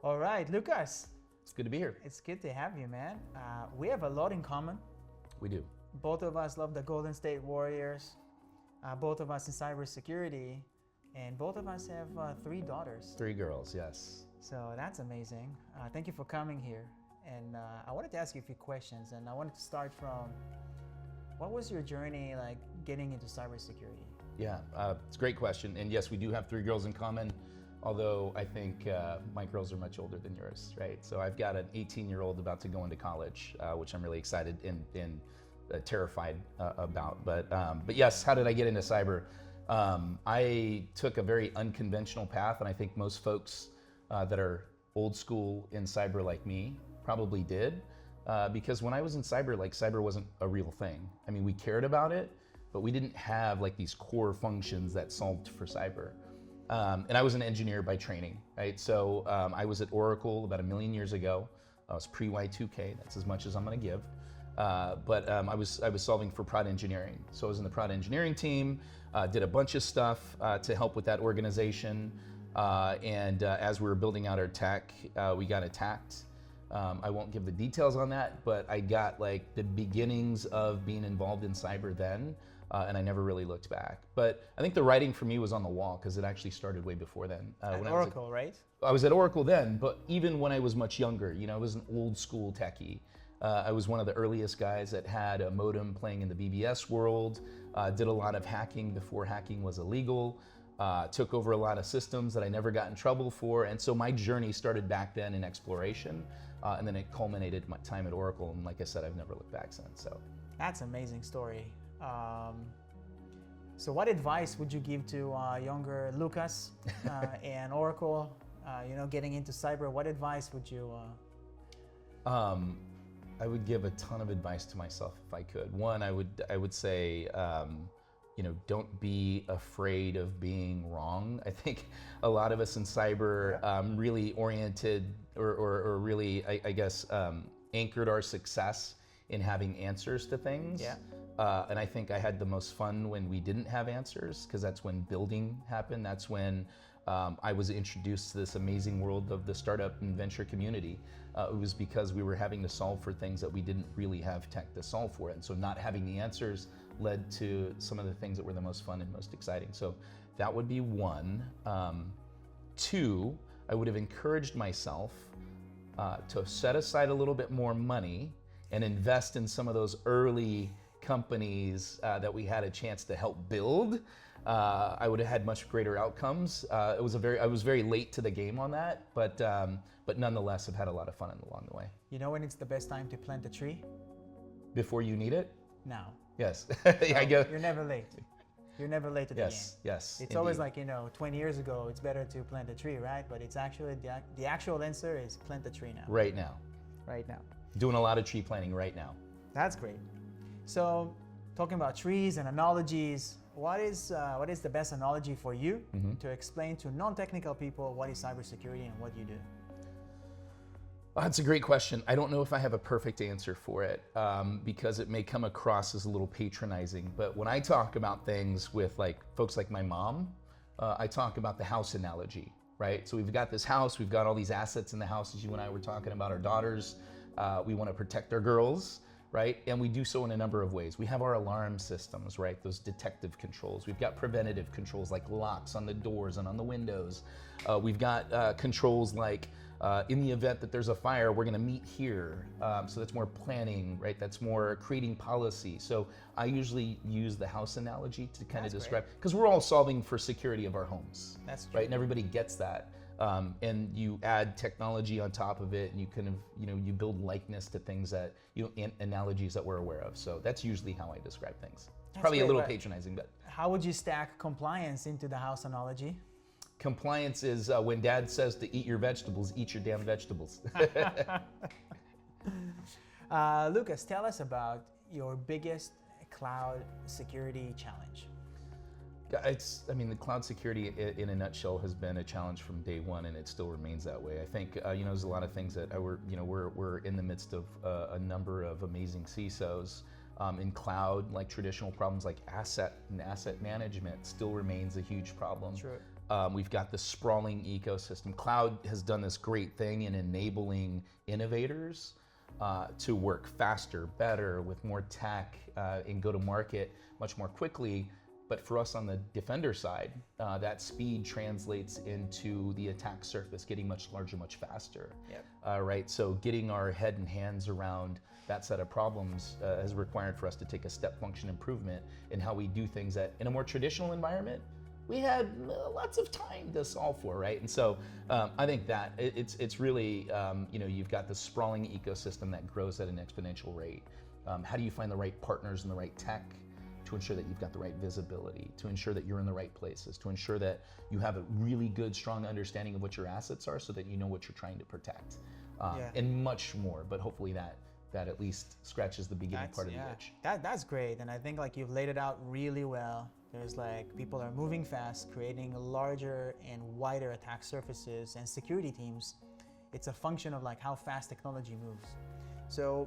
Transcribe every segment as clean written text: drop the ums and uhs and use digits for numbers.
All right, Lucas. It's good to be here. It's good to have you, man. We have a lot in common. We do. Both of us love the Golden State Warriors. Both of us in cybersecurity. And both of us have 3 daughters. 3 girls, yes. So that's amazing. Thank you for coming here. And I wanted to ask you a few questions. And I wanted to start from, what was your journey like getting into cybersecurity? Yeah, it's a great question. And yes, we do have 3 girls in common, although I think my girls are much older than yours, right? So I've got an 18-year-old about to go into college, which I'm really excited and terrified about. But yes, how did I get into cyber? I took a very unconventional path, and I think most folks that are old school in cyber like me probably did, because when I was in cyber, cyber wasn't a real thing. I mean, we cared about it, but we didn't have these core functions that solved for cyber. And I was an engineer by training, right? So I was at Oracle about 1 million years ago. I was pre-Y2K, that's as much as I'm gonna give. But I was solving for prod engineering. So I was in the prod engineering team, did a bunch of stuff to help with that organization. And as we were building out our tech, we got attacked. I won't give the details on that, but I got the beginnings of being involved in cyber then, and I never really looked back. But I think the writing for me was on the wall because it actually started way before then. At Oracle, right? I was at Oracle then, but even when I was much younger, I was an old school techie. I was one of the earliest guys that had a modem playing in the BBS world, did a lot of hacking before hacking was illegal, took over a lot of systems that I never got in trouble for, and so my journey started back then in exploration, and then it culminated my time at Oracle, and like I said, I've never looked back since. So that's an amazing story. So what advice would you give to younger Lucas and Oracle, getting into cyber? What advice would you? I would give a ton of advice to myself if I could. One, I would say, don't be afraid of being wrong. I think a lot of us in cyber really oriented or really, I guess, anchored our success in having answers to things. Yeah. And I think I had the most fun when we didn't have answers, because that's when building happened. That's when I was introduced to this amazing world of the startup and venture community. It was because we were having to solve for things that we didn't really have tech to solve for. And so not having the answers led to some of the things that were the most fun and most exciting. So that would be one. 2, I would have encouraged myself to set aside a little bit more money and invest in some of those early companies that we had a chance to help build. I would have had much greater outcomes. I was very late to the game on that, but nonetheless, I've had a lot of fun along the way. You know when it's the best time to plant a tree? Before you need it? Now. Yes. I go. You're never late. You're never late to the game. Yes. It's always 20 years ago, it's better to plant a tree, right? But it's actually, the actual answer is plant a tree now. Right now. Right now. Doing a lot of tree planting right now. That's great. So, talking about trees and analogies, what is the best analogy for you to explain to non-technical people what is cybersecurity and what you do? That's a great question. I don't know if I have a perfect answer for it because it may come across as a little patronizing. But when I talk about things with folks like my mom, I talk about the house analogy, right? So we've got this house, we've got all these assets in the house, as you and I were talking about, our daughters. We want to protect our girls, right? And we do so in a number of ways. We have our alarm systems, right? Those detective controls. We've got preventative controls like locks on the doors and on the windows. We've got controls like in the event that there's a fire, we're gonna meet here. So that's more planning, right? That's more creating policy. So I usually use the house analogy to kind of describe, because we're all solving for security of our homes. That's true. Right, and everybody gets that. And you add technology on top of it, and you kind of, you build likeness to things that, analogies that we're aware of. So that's usually how I describe things. It's probably a little patronizing, but. How would you stack compliance into the house analogy? Compliance is when dad says to eat your vegetables, eat your damn vegetables. Lucas, tell us about your biggest cloud security challenge. The cloud security in a nutshell has been a challenge from day one, and it still remains that way. I think, there's a lot of things that we're in the midst of a number of amazing CISOs In cloud, like traditional problems like asset management still remains a huge problem. True. We've got the sprawling ecosystem. Cloud has done this great thing in enabling innovators to work faster, better, with more tech, and go to market much more quickly. But for us on the defender side, that speed translates into the attack surface getting much larger, much faster. Yep. Right, so getting our head and hands around that set of problems has required for us to take a step function improvement in how we do things that in a more traditional environment, we had lots of time to solve for, right? And so I think that it's really, you've got the sprawling ecosystem that grows at an exponential rate. How do you find the right partners and the right tech to ensure that you've got the right visibility, to ensure that you're in the right places, to ensure that you have a really good, strong understanding of what your assets are so that you know what you're trying to protect, and much more, but hopefully that at least scratches the beginning part of the itch. That's great, and I think like you've laid it out really well. There's like people are moving fast, creating larger and wider attack surfaces, and security teams, it's a function of like how fast technology moves. So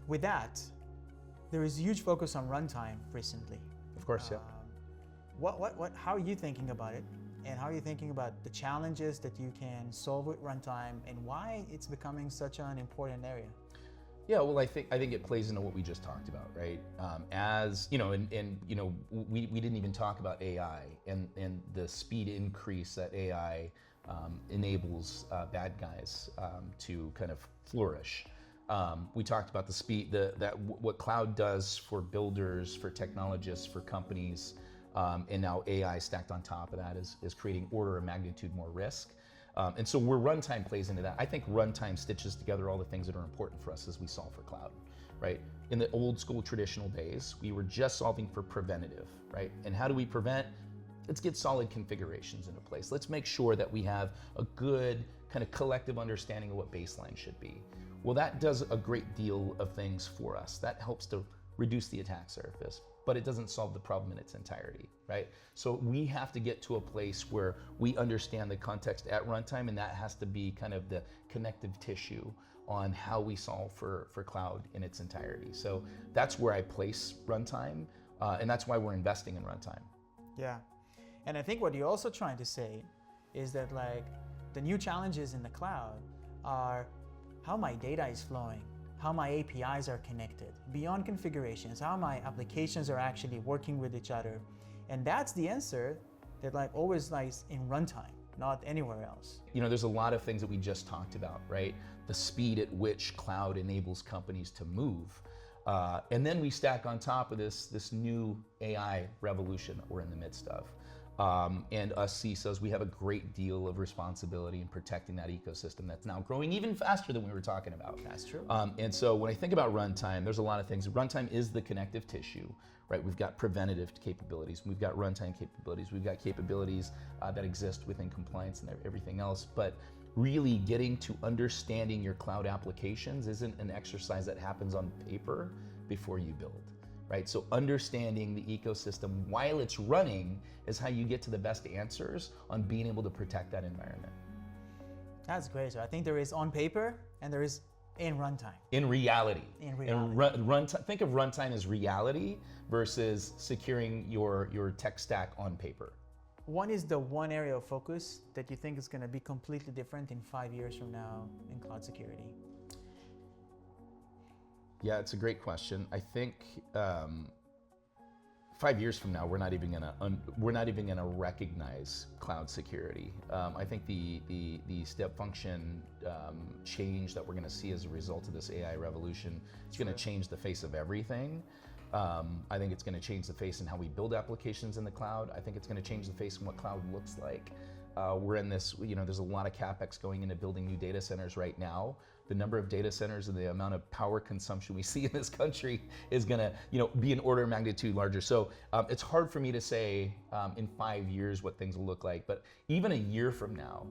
with that, there is huge focus on runtime recently. Of course, yeah. How are you thinking about it? And how are you thinking about the challenges that you can solve with runtime and why it's becoming such an important area? Yeah, well, I think it plays into what we just talked about, right? As you know, we didn't even talk about AI and the speed increase that AI enables bad guys to kind of flourish. We talked about the speed, what cloud does for builders, for technologists, for companies, and now AI stacked on top of that is creating order of magnitude more risk. And so where runtime plays into that, I think runtime stitches together all the things that are important for us as we solve for cloud, right? In the old school traditional days, we were just solving for preventative, right? And how do we prevent? Let's get solid configurations into place. Let's make sure that we have a good kind of collective understanding of what baseline should be. Well, that does a great deal of things for us. That helps to reduce the attack surface, but it doesn't solve the problem in its entirety, right? So we have to get to a place where we understand the context at runtime, and that has to be kind of the connective tissue on how we solve for cloud in its entirety. So that's where I place runtime, and that's why we're investing in runtime. Yeah, and I think what you're also trying to say is that like the new challenges in the cloud are how my data is flowing, how my APIs are connected, beyond configurations, how my applications are actually working with each other. And that's the answer that like always lies in runtime, not anywhere else. You know, there's a lot of things that we just talked about, right? The speed at which cloud enables companies to move. And then we stack on top of this new AI revolution that we're in the midst of. And us CISOs, we have a great deal of responsibility in protecting that ecosystem that's now growing even faster than we were talking about. That's true. And so when I think about runtime, there's a lot of things. Runtime is the connective tissue, right? We've got preventative capabilities, we've got runtime capabilities, we've got capabilities that exist within compliance and everything else. But really getting to understanding your cloud applications isn't an exercise that happens on paper before you build. Right? So understanding the ecosystem while it's running is how you get to the best answers on being able to protect that environment. That's great. So I think there is on paper and there is in runtime. In reality. In reality. And runtime, think of runtime as reality versus securing your tech stack on paper. One is the one area of focus that you think is going to be completely different in 5 years from now in cloud security? Yeah, it's a great question. I think 5 years from now, we're not even gonna recognize cloud security. I think the step function change that we're gonna see as a result of this AI revolution, it's gonna change the face of everything. I think it's gonna change the face in how we build applications in the cloud. I think it's gonna change the face in what cloud looks like. We're in this, there's a lot of CapEx going into building new data centers right now. The number of data centers and the amount of power consumption we see in this country is gonna, be an order of magnitude larger. So it's hard for me to say in 5 years what things will look like, but even a year from now,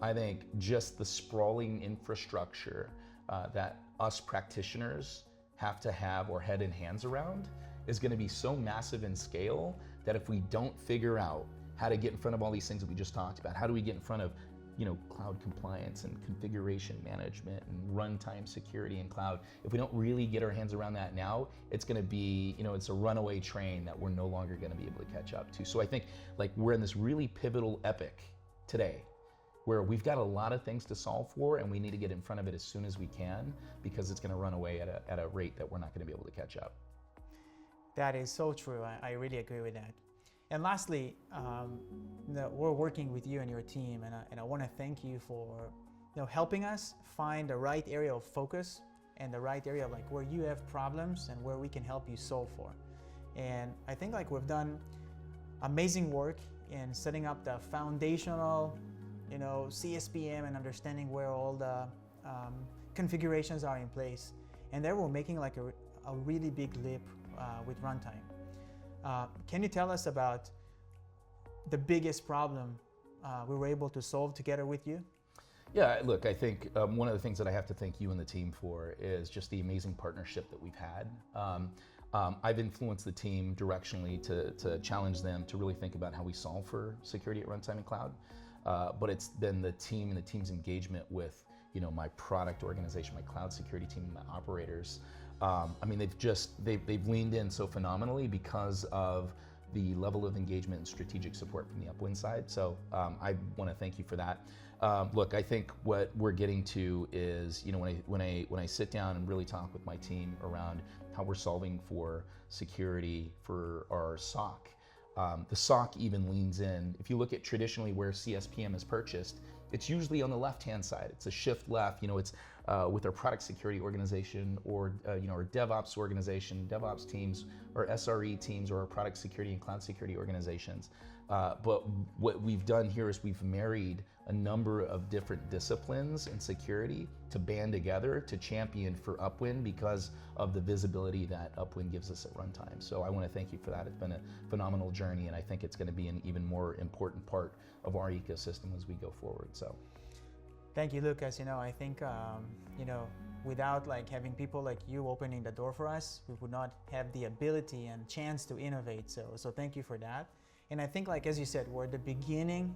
I think just the sprawling infrastructure that us practitioners have to have our head and hands around is gonna be so massive in scale that if we don't figure out how to get in front of all these things that we just talked about, how do we get in front of cloud compliance and configuration management and runtime security in cloud. If we don't really get our hands around that now, it's going to be, it's a runaway train that we're no longer going to be able to catch up to. So I think like we're in this really pivotal epoch today where we've got a lot of things to solve for and we need to get in front of it as soon as we can because it's going to run away at a rate that we're not going to be able to catch up. That is so true. I really agree with that. And lastly, we're working with you and your team, and I want to thank you for helping us find the right area of focus and the right area of like where you have problems and where we can help you solve for. And I think like we've done amazing work in setting up the foundational, CSPM and understanding where all the configurations are in place. And there we're making like a really big leap with runtime. Can you tell us about the biggest problem we were able to solve together with you? Yeah, look, I think one of the things that I have to thank you and the team for is just the amazing partnership that we've had. I've influenced the team directionally to challenge them to really think about how we solve for security at runtime in cloud. But it's been the team and the team's engagement with my product organization, my cloud security team, and my operators. They've leaned in so phenomenally because of the level of engagement and strategic support from the Upwind side. So I want to thank you for that. Look, I think what we're getting to is, when I sit down and really talk with my team around how we're solving for security for our SOC, the SOC even leans in. If you look at traditionally where CSPM is purchased, it's usually on the left-hand side. It's a shift left. It's with our product security organization or our DevOps organization, DevOps teams, or SRE teams, or our product security and cloud security organizations. But what we've done here is we've married a number of different disciplines in security to band together to champion for Upwind because of the visibility that Upwind gives us at runtime. So I want to thank you for that. It's been a phenomenal journey, and I think it's going to be an even more important part of our ecosystem as we go forward. So, thank you, Lucas. I think without like having people like you opening the door for us, we would not have the ability and chance to innovate. So thank you for that. And I think, like as you said, we're at the beginning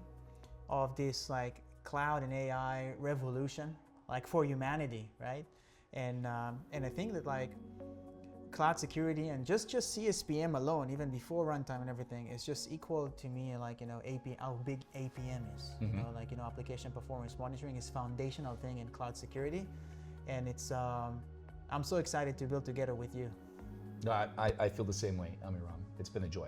of this like cloud and AI revolution, like for humanity, right? And I think that like cloud security and just CSPM alone, even before runtime and everything, is just equal to me like how big APM is. Mm-hmm. Application performance monitoring is foundational thing in cloud security, and it's I'm so excited to build together with you. No, I feel the same way, Amiram. It's been a joy.